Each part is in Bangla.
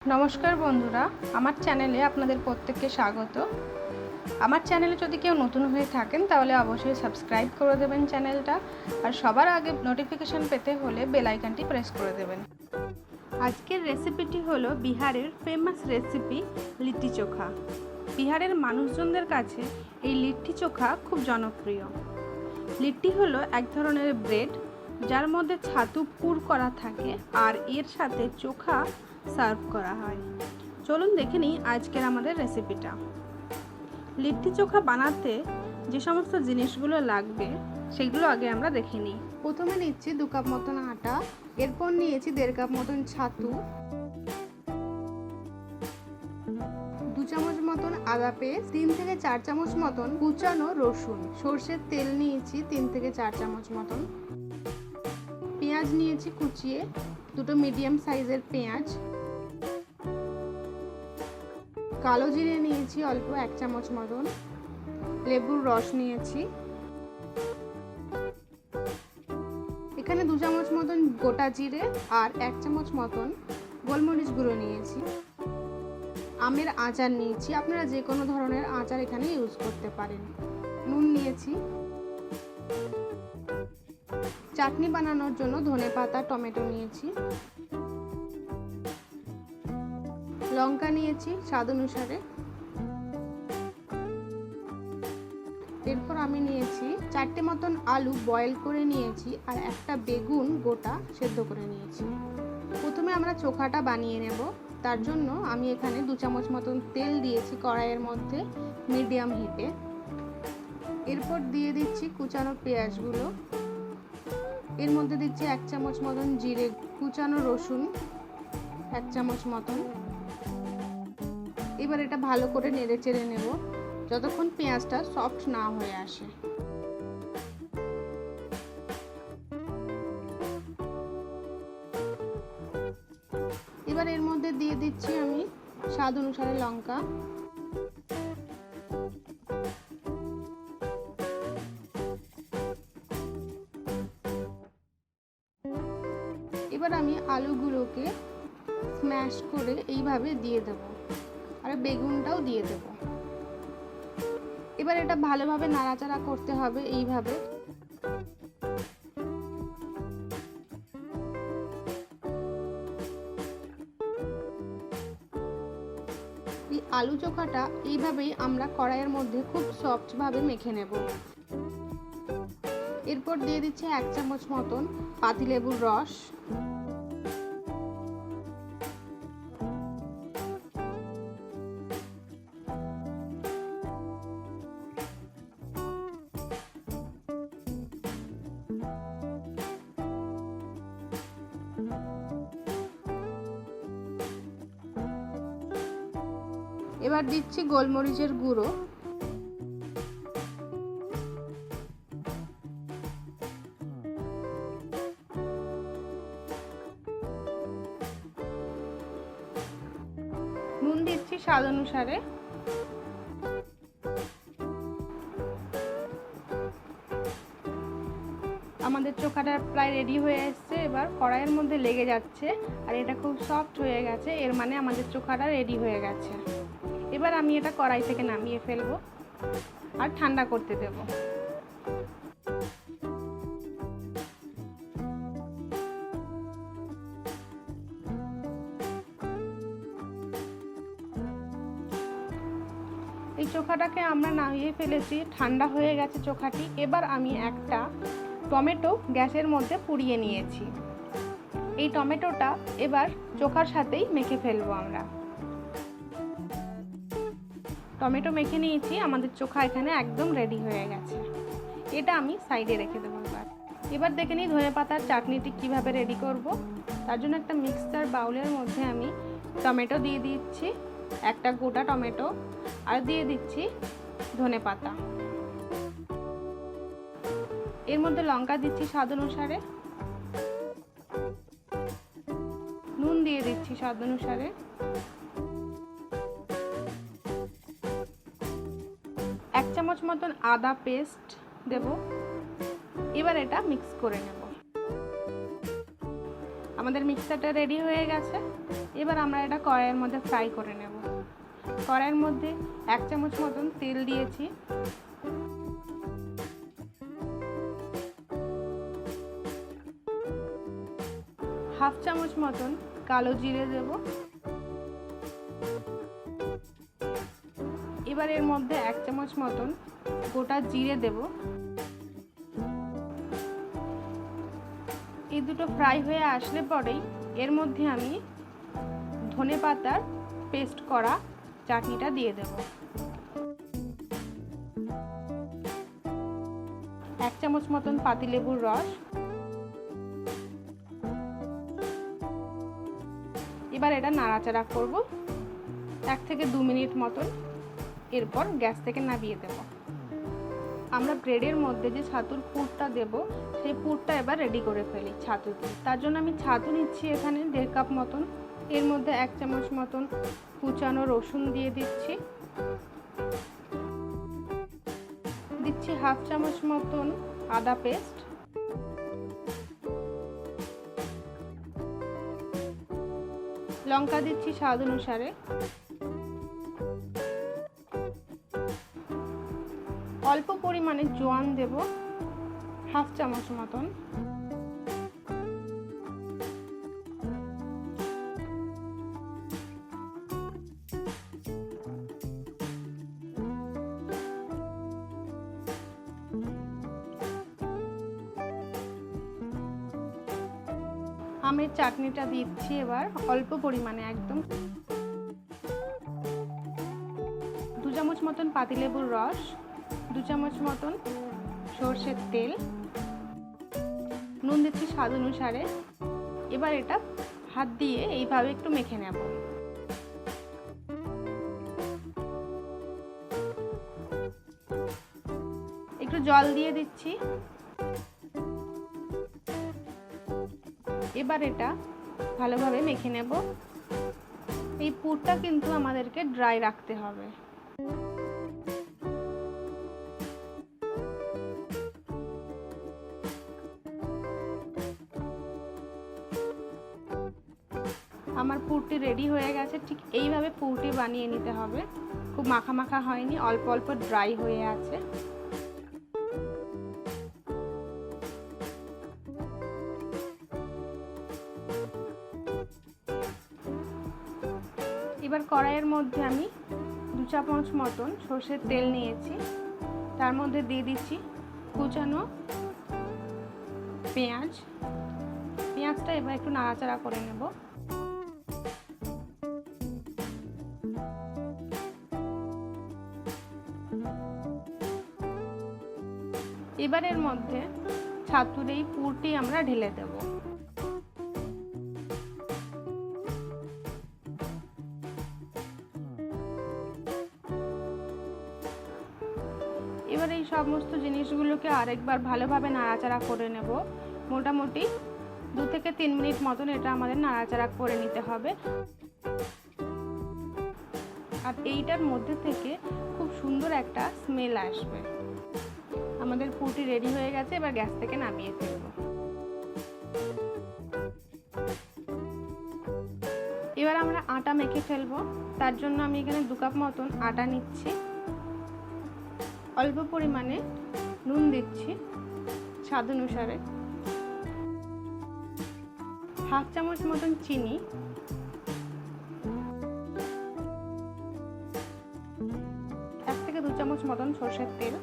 नमस्कार बंधुरा आमार चैनेले आपनादेर प्रत्येकके स्वागत। आमार चैनेले यदि केउ नतुन हये थाकेन ताहले अवश्यई सबस्क्राइब करे देबेन चैनेलटा और सबार आगे नोटिफिकेशन पेते होले बेल आइकनटी प्रेस करे देबेन। आजकेर रेसिपिटी हलो बिहारेर फेमास रेसिपि लिट्टी चोखा। बिहारेर मानुषजनदेर काछे एई लिट्टी चोखा खूब जनप्रिय। लिट्टी हलो एक धरनेर ब्रेड जार मध्य छातु पुर करा थाके और एर साथे चोखा सार्व करा हय। चलुन देखे निई आजकेर आमादेर रेसिपिटा। लिट्टी चोखा बानाते जे समस्त जिनिसगुलो लागबे सेगुलो आगे आमरा देखे निई। प्रथमे निচ্ছি 2 কাপ মতন आटा, एरपर निয়েছি 1.5 কাপ মতন ছাতু, 2 চামচ মতন আদা পেস্ট, 3 থেকে 4 চামচ মতন কুচানো রসুন, সরষের তেল নিয়েছি 3 থেকে 4 চামচ মতন, পেঁয়াজ নিয়েছি কুচিয়ে, দুটো মিডিয়াম সাইজের পেঁয়াজ, কালো জিরে নিয়েছি অল্প 1 চামচ মতন, লেবুর রস নিয়েছি, এখানে 2 চামচ মতন গোটা জিরে আর 1 চামচ মতন গোলমরিচ গুঁড়ো নিয়েছি, আমের আচার নিয়েছি, আপনারা যে কোনো ধরনের আচার এখানে ইউজ করতে পারেন, নুন নিয়েছি, চাটনি বানানোর জন্য ধনেপাতা টমেটো নিয়েছি, লঙ্কা নিয়েছি স্বাদ অনুসারে, এরপর আমি নিয়েছি 4টে মতন আলু বয়েল করে নিয়েছি আর একটা বেগুন গোটা সেদ্ধ করে নিয়েছি। প্রথমে আমরা চোখাটা বানিয়ে নেব, তার জন্য আমি এখানে 2 চামচ মতন তেল দিয়েছি কড়াইয়ের মধ্যে মিডিয়াম হিটে। এরপর দিয়ে দিচ্ছি কুচানো পেঁয়াজগুলো, এর মধ্যে দিচ্ছি 1 চামচ মতন জিরে, কুচানো রসুন 1 চামচ মতন। এবার এটা ভালো করে নেড়ে চেড়ে নেব যতক্ষণ পেঁয়াজটা সফট না হয়ে আসে। এবার এর মধ্যে দিয়ে দিচ্ছি আমি স্বাদ অনুসারে লঙ্কা, এবার আমি আলুগুলোকে স্ম্যাশ করে এইভাবে দিয়ে দেব আর বেগুনটাও দিয়ে দেব। এবার এটা ভালোভাবে নাড়াচাড়া করতে হবে এইভাবে। এই আলু চোখাটা এইভাবেই আমরা কড়াইয়ের মধ্যে খুব সফট ভাবে মেখে নেব। এরপর দিয়ে দিচ্ছি 1 চামচ মতন পাতিলেবুর রস, এবার দিচ্ছি গোলমরিচের গুঁড়ো, নুন দিচ্ছি স্বাদ অনুসারে, আমাদের চোখাটা প্রায় রেডি হয়ে এসেছে। এবার কড়াইয়ের মধ্যে লেগে যাচ্ছে আর এটা খুব সফট হয়ে গেছে, এর মানে আমাদের চোখাটা রেডি হয়ে গেছে। এবার আমি এটা কড়াই থেকে নামিয়ে ফেলবো আর ঠান্ডা করতে দেব। এই চোখাটাকে আমরা নামিয়ে ফেলেছি, ঠান্ডা হয়ে গেছে চোখাটি। এবার আমি একটা টমেটো গ্যাসের মধ্যে পুড়িয়ে নিয়েছি, এই টমেটোটা এবার চোখার সাথেই মেখে ফেলবো আমরা। টমেটো মেখে নিয়েছি, আমাদের চোখা এখানে একদম রেডি হয়ে গেছে। এটা আমি সাইডে রেখে দেবো। এবার দেখে নিই ধনেপাতার চাটনিটি কিভাবে রেডি করব। তার জন্য একটা মিক্সার বাউলের মধ্যে আমি টমেটো দিয়ে দিচ্ছি, একটা গোটা টমেটো, আর দিয়ে দিচ্ছি ধনেপাতা, এর মধ্যে লঙ্কা দিচ্ছি স্বাদ অনুসারে, নুন দিয়ে দিচ্ছি স্বাদ অনুসারে, 1 চামচ মতন আদা পেস্ট দেব। এবার এটা মিক্স করে নেব। আমাদের মিক্সারটা রেডি হয়ে গেছে। এবার আমরা এটা কড়াইয়ের মধ্যে ফ্রাই করে নেব। কড়াইয়ের মধ্যে 1 চামচ মতন তেল দিয়েছি, হাফ চামচ মতন কালো জিরে দেব। এবার এর মধ্যে 1 চামচ মতন গোটা জিরে দেব। এই দুটো ফ্রাই হয়ে আসলে পরেই এর মধ্যে আমি ধনেপাতার পেস্ট করা চাটনিটা দিয়ে দেব। 1 চামচ মতন পাতিলেবুর রস। এবার এটা নাড়াচাড়া করব 1 থেকে 2 মিনিট মতন, এরপর গ্যাস থেকে নামিয়ে দেব। আমরা ব্রেডের মধ্যে যে ছাতুর পুরটা দেব সেই পুরটা এবার রেডি করে ফেলি ছাতু দিয়ে। তার জন্য আমি ছাতু নিচ্ছি এখানে 1.5 কাপ মতন। এর মধ্যে 1 চামচ মতন কুচানো রসুন দিয়ে দিচ্ছি, দিচ্ছি হাফ চামচ মতন আদা পেস্ট, লঙ্কা দিচ্ছি স্বাদ অনুসারে, অল্প পরিমাণে জোয়ান দেব হাফ চামচ মতন, আমের চাটনিটা দিচ্ছি এবার অল্প পরিমাণে, একদম 2 চামচ মতন পাতিলেবুর রস, 2 চামচ মতন সরষের তেল, নুন দিচ্ছি স্বাদ অনুসারে। এবার এটা হাত দিয়ে এইভাবে একটু মেখে নেব। একটু জল দিয়ে দিচ্ছি। এবার এটা ভালোভাবে মেখে নেব। এই পুরটা কিন্তু আমাদেরকে ড্রাই রাখতে হবে। আমার পুরটি রেডি হয়ে গেছে। ঠিক এইভাবে পুরটি বানিয়ে নিতে হবে। খুব মাখা মাখা হয়নি, অল্প অল্প ড্রাই হয়ে আছে। এবার কড়াইয়ের মধ্যে আমি 2 চামচ মতন সরষের তেল নিয়েছি, তার মধ্যে দিয়ে দিচ্ছি কুচানো পেঁয়াজ। পেঁয়াজটা এবার একটু নাড়াচাড়া করে নেব। এবার এর মধ্যে ছাতুর এই পুরটি আমরা ঢেলে দেব। এবার এই সমস্ত জিনিসগুলোকে আরেকবার ভালোভাবে নাড়াচাড়া করে নেব। মোটামুটি 2 থেকে 3 মিনিট মতন এটা আমাদের নাড়াচাড়া করে নিতে হবে। আর এইটার মধ্যে থেকে খুব সুন্দর একটা স্মেল আসবে। আমাদের পুরটি রেডি হয়ে গেছে, এবার গ্যাস থেকে নামিয়ে ফেলব। এবার আমরা আটা মেখে ফেলবো। তার জন্য আমি এখানে 2 কাপ মতন আটা নিচ্ছি, অল্প পরিমাণে নুন দিচ্ছি স্বাদ অনুসারে, হাফ চামচ মতন চিনি, 1 থেকে 2 চামচ মতন সরষের তেল,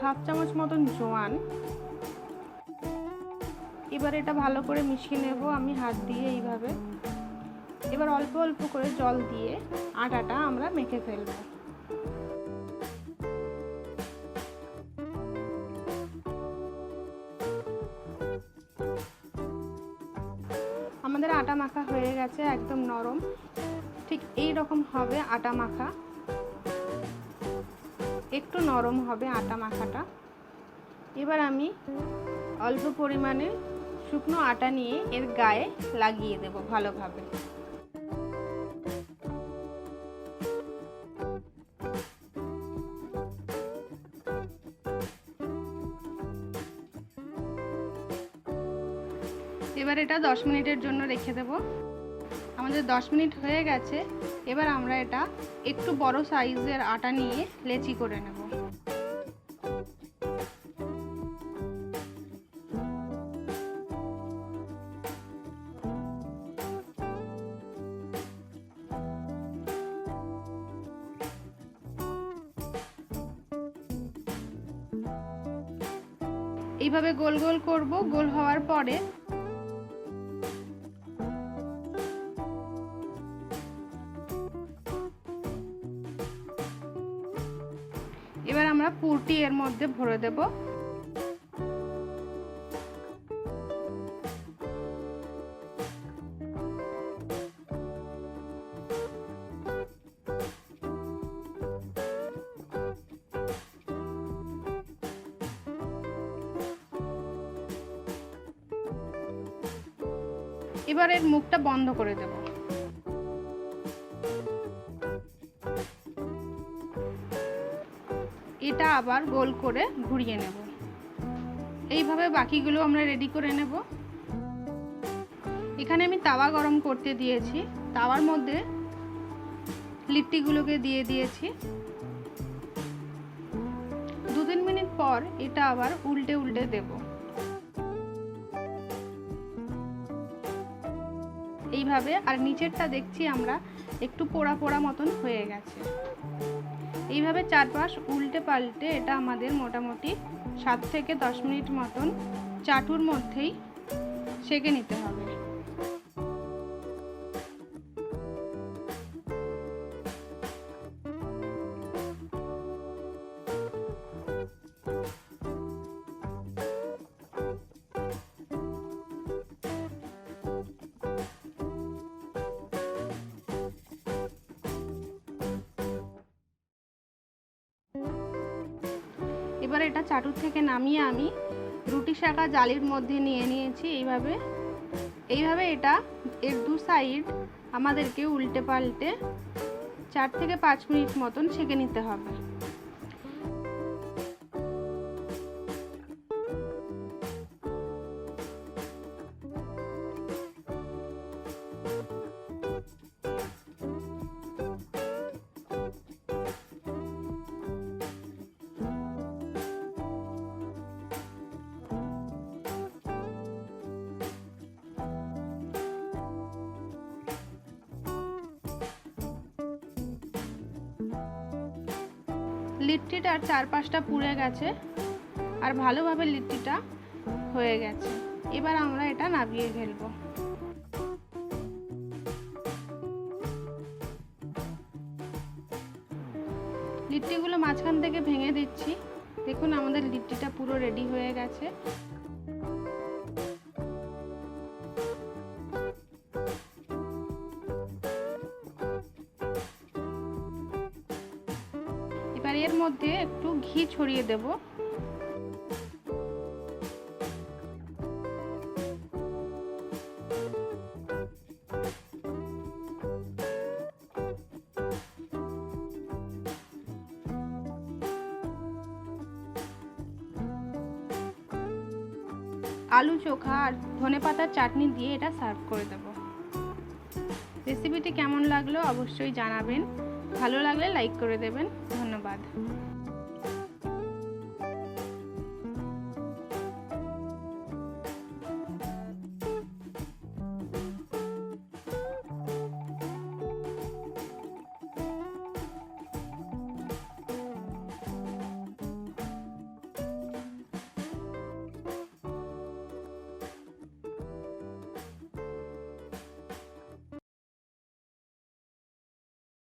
হাফ চামচ মতন জোয়ান। এবার এটা ভালো করে মিশিয়ে নেব আমি হাত দিয়ে এইভাবে। এবার অল্প অল্প করে জল দিয়ে আটাটা আমরা মেখে ফেলব। আমাদের আটা মাখা হয়ে গেছে, একদম নরম। ঠিক এই রকম হবে আটা মাখা, একটু নরম হবে আটা মাখাটা। এবার আমি অল্প পরিমাণে শুকনো আটা নিয়ে এর গায়ে লাগিয়ে দেব ভালোভাবে। এবার এটা 10 মিনিটের জন্য রেখে দেব। আমাদের 10 মিনিট হয়ে গেছে। এবার আমরা এটা একটু বড় সাইজের আটা নিয়ে লেচি করে নেব। এইভাবে গোল গোল করব। গোল হওয়ার পরে এবার আমরা পুরটি এর মধ্যে ভরে দেব। এবার এর মুখটা বন্ধ করে দেব। এটা আবার গোল করে ঘুরিয়ে নেব। এইভাবে বাকিগুলো আমরা রেডি করে নেব। এখানে আমি তাওয়া গরম করতে দিয়েছি। তাওয়ার মধ্যে লিট্টিগুলোকে দিয়ে দিয়েছি। 2-3 মিনিট পর এটা আবার উল্টে উল্টে দেব। এইভাবে, আর নিচেরটা দেখছি আমরা একটু পোড়া পোড়া মতন হয়ে গেছে। এইভাবে চারপাশ উল্টে পাল্টে এটা আমাদের মোটামুটি 7 থেকে 10 মিনিট মতন চাটুর মধ্যেই সেঁকে নিতে হবে। এবার এটা চাটুর থেকে নামিয়ে আমি রুটি সেঁকা জালির মধ্যে নিয়ে নিয়েছি। এইভাবে এটা এর 2 সাইড আমাদেরকে উল্টে পাল্টে 4 থেকে 5 মিনিট মতন সেঁকে নিতে হবে। লিট্টিটার চারপাশটা পুড়ে গেছে আর ভালোভাবে লিট্টিটা হয়ে গেছে। এবার আমরা এটা নামিয়ে ফেলবো। লিট্টিগুলো মাঝখান থেকে ভেঙে দিচ্ছি। দেখুন আমাদের লিট্টিটা পুরো রেডি হয়ে গেছে। এবার এর মধ্যে একটু ঘি ছড়িয়ে দেব। আলু চোখা আর ধনেপাতার চাটনি দিয়ে এটা সার্ভ করে দেব। রেসিপিটি কেমন লাগলো অবশ্যই জানাবেন। ভালো লাগলে লাইক করে দেবেন। ধন্যবাদ।